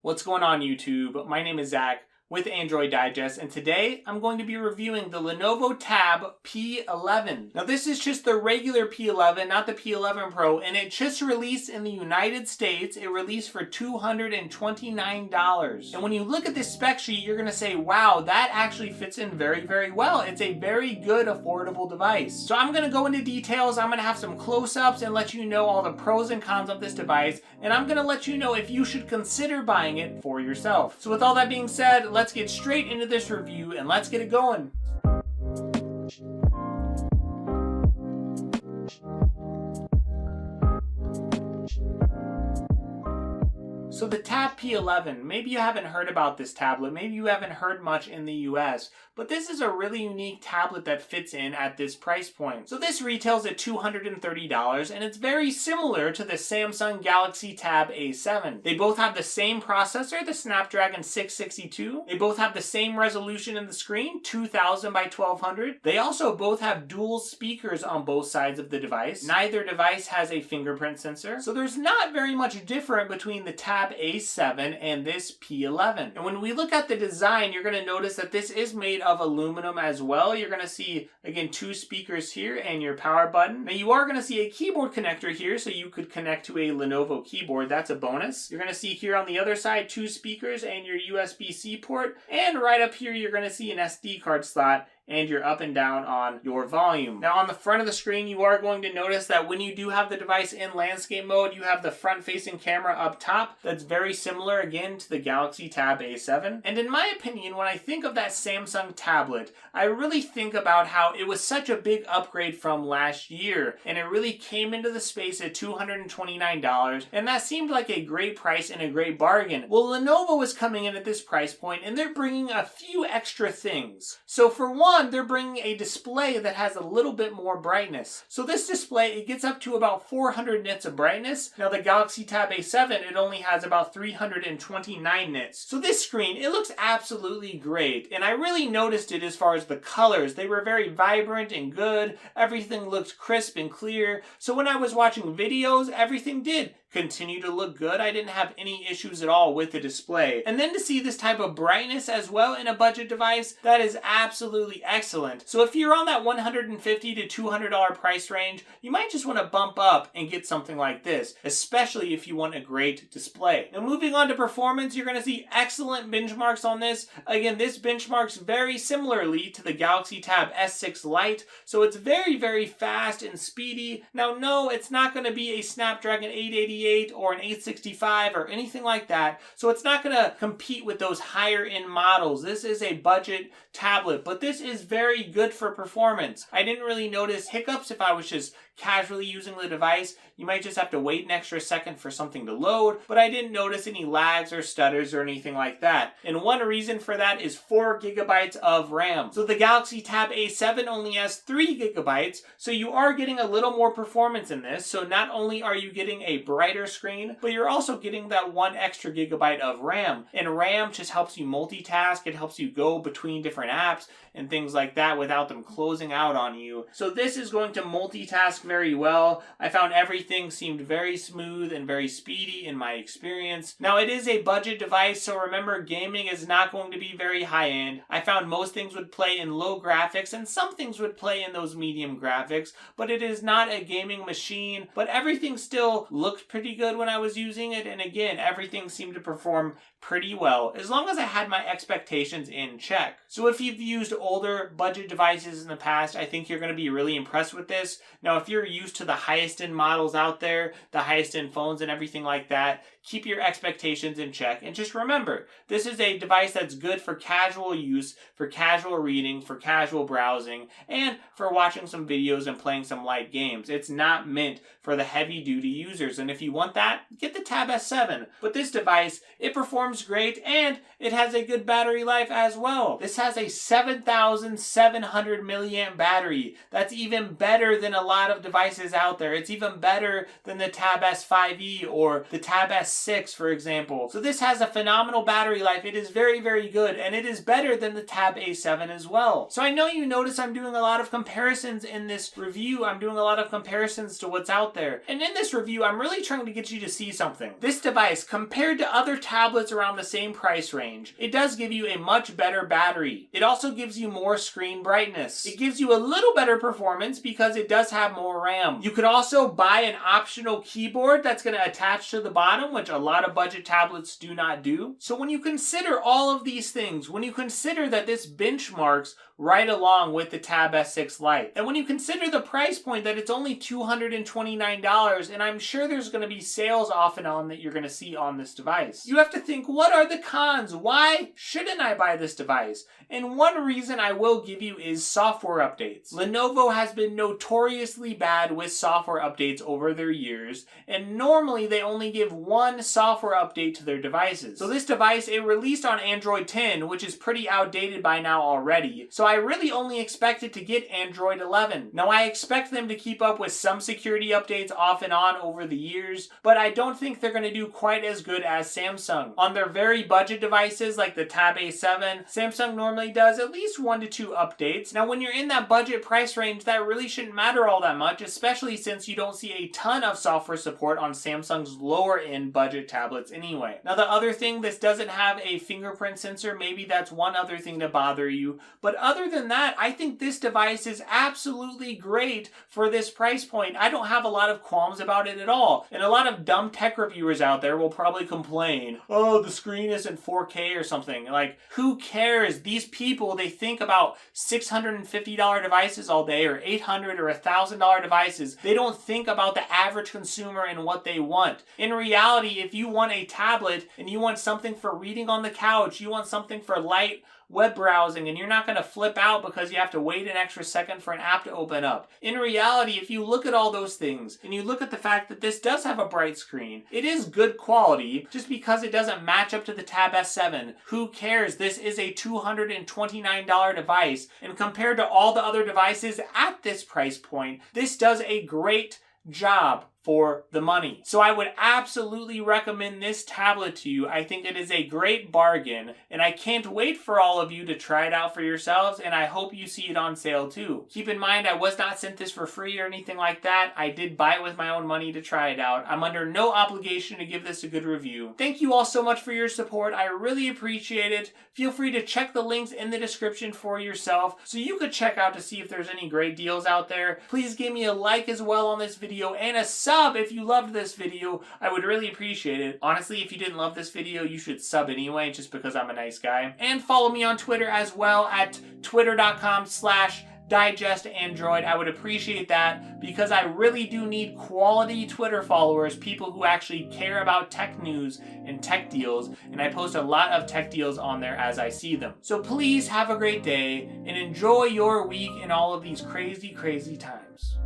What's going on YouTube? My name is Zach with Android Digest, and today I'm going to be reviewing the Lenovo Tab P11. Now this is just the regular P11, not the P11 Pro, and it just released in the United States. It released for $229. And when you look at this spec sheet, you're gonna say, wow, that actually fits in very, very well. It's a very good, affordable device. So I'm gonna go into details, I'm gonna have some close-ups and let you know all the pros and cons of this device, and I'm gonna let you know if you should consider buying it for yourself. So with all that being said, let's get straight into this review and let's get it going. So the Tab P11, maybe you haven't heard about this tablet, maybe you haven't heard much in the US, but this is a really unique tablet that fits in at this price point. So this retails at $230, and it's very similar to the Samsung Galaxy Tab A7. They both have the same processor, the Snapdragon 662. They both have the same resolution in the screen, 2000 by 1200. They also both have dual speakers on both sides of the device. Neither device has a fingerprint sensor, so there's not very much different between the Tab A7 and this P11. And when we look at the design, you're going to notice that this is made of aluminum as well. You're going to see, again, two speakers here and your power button. Now you are going to see a keyboard connector here, so you could connect to a Lenovo keyboard. That's a bonus. You're going to see here on the other side two speakers and your USB-C port. And right up here, you're going to see an SD card slot and you're up and down on your volume. Now on the front of the screen, you are going to notice that when you do have the device in landscape mode, you have the front-facing camera up top. That's very similar, again, to the Galaxy Tab A7. And in my opinion, when I think of that Samsung tablet, I really think about how it was such a big upgrade from last year, and it really came into the space at $229, and that seemed like a great price and a great bargain. Well, Lenovo is coming in at this price point, and they're bringing a few extra things. So for one, they're bringing a display that has a little bit more brightness. So this display, it gets up to about 400 nits of brightness. Now the Galaxy Tab A7, it only has about 329 nits. So this screen, it looks absolutely great. And I really noticed it as far as the colors. They were very vibrant and good. Everything looked crisp and clear. So when I was watching videos, everything did continue to look good. I didn't have any issues at all with the display. And then to see this type of brightness as well in a budget device, that is absolutely excellent. So if you're on that $150 to $200 price range, you might just want to bump up and get something like this, especially if you want a great display. Now moving on to performance, you're going to see excellent benchmarks on this. Again, this benchmarks very similarly to the Galaxy Tab S6 Lite, so it's very, very fast and speedy. Now no, it's not going to be a Snapdragon 888 or an 865 or anything like that, so it's not going to compete with those higher end models. This is a budget tablet, but this is very good for performance. I didn't really notice hiccups if I was just casually using the device. You might just have to wait an extra second for something to load, but I didn't notice any lags or stutters or anything like that. And one reason for that is 4 gigabytes of RAM. So the Galaxy Tab A7 only has 3 gigabytes, so you are getting a little more performance in this. So not only are you getting a brighter screen, but you're also getting that 1 extra gigabyte of RAM. And RAM just helps you multitask. It helps you go between different apps and things like that without them closing out on you. So this is going to multitask very well. I found everything seemed very smooth and very speedy in my experience. Now it is a budget device, so remember, gaming is not going to be very high end. I found most things would play in low graphics and some things would play in those medium graphics, but it is not a gaming machine. But everything still looked pretty good when I was using it, and again, everything seemed to perform pretty well, as long as I had my expectations in check. So if you've used older budget devices in the past, I think you're going to be really impressed with this. Now, if you're used to the highest end models out there, the highest end phones and everything like that, keep your expectations in check. And just remember, this is a device that's good for casual use, for casual reading, for casual browsing, and for watching some videos and playing some light games. It's not meant for the heavy duty users. And if you want that, get the Tab S7. But this device, it performs great and it has a good battery life as well. This has a 7,700 milliamp battery. That's even better than a lot of devices out there. It's even better than the Tab S5e or the Tab S6, for example. So this has a phenomenal battery life. It is very, very good, and it is better than the Tab A7 as well. So I know you notice I'm doing a lot of comparisons in this review. I'm doing a lot of comparisons to what's out there. And in this review, I'm really trying trying to get you to see something. This device, compared to other tablets around the same price range, it does give you a much better battery. It also gives you more screen brightness. It gives you a little better performance because it does have more RAM. You could also buy an optional keyboard that's going to attach to the bottom, which a lot of budget tablets do not do. So when you consider all of these things, when you consider that this benchmarks right along with the Tab S6 Lite, and when you consider the price point that it's only $229, and I'm sure there's going to be sales off and on that you're going to see on this device, you have to think, what are the cons? Why shouldn't I buy this device? And one reason I will give you is software updates. Lenovo has been notoriously bad with software updates over their years, and normally they only give one software update to their devices. So this device, it released on Android 10, which is pretty outdated by now already, so I really only expect it to get Android 11. Now I expect them to keep up with some security updates off and on over the years, but I don't think they're going to do quite as good as Samsung. On their very budget devices like the Tab A7, Samsung normally does at least 1 to 2 updates. Now when you're in that budget price range, that really shouldn't matter all that much, especially since you don't see a ton of software support on Samsung's lower end budget tablets anyway. Now the other thing, this doesn't have a fingerprint sensor. Maybe that's one other thing to bother you, but other than that, I think this device is absolutely great for this price point. I don't have a lot of qualms about it at all, and a lot of dumb tech reviewers out there will probably complain, oh, the screen isn't 4K or something. Like, who cares? These people, they think about $650 devices all day, or $800 or $1,000 devices. They don't think about the average consumer and what they want. In reality, if you want a tablet and you want something for reading on the couch, you want something for light web browsing, and you're not going to flip out because you have to wait an extra second for an app to open up. In reality, if you look at all those things, and you look at the fact that this does have a bright screen, it is good quality. Just because it doesn't match up to the Tab S7, who cares? This is a $229 device, and compared to all the other devices at this price point, this does a great job for the money. So I would absolutely recommend this tablet to you. I think it is a great bargain, and I can't wait for all of you to try it out for yourselves, and I hope you see it on sale too. Keep in mind, I was not sent this for free or anything like that. I did buy it with my own money to try it out. I'm under no obligation to give this a good review. Thank you all so much for your support. I really appreciate it. Feel free to check the links in the description for yourself so you could check out to see if there's any great deals out there. Please give me a like as well on this video, and a sub if you loved this video. I would really appreciate it. Honestly, if you didn't love this video, you should sub anyway, just because I'm a nice guy. And follow me on Twitter as well at twitter.com/digestandroid. I would appreciate that because I really do need quality Twitter followers, people who actually care about tech news and tech deals, and I post a lot of tech deals on there as I see them. So please have a great day and enjoy your week in all of these crazy, crazy times.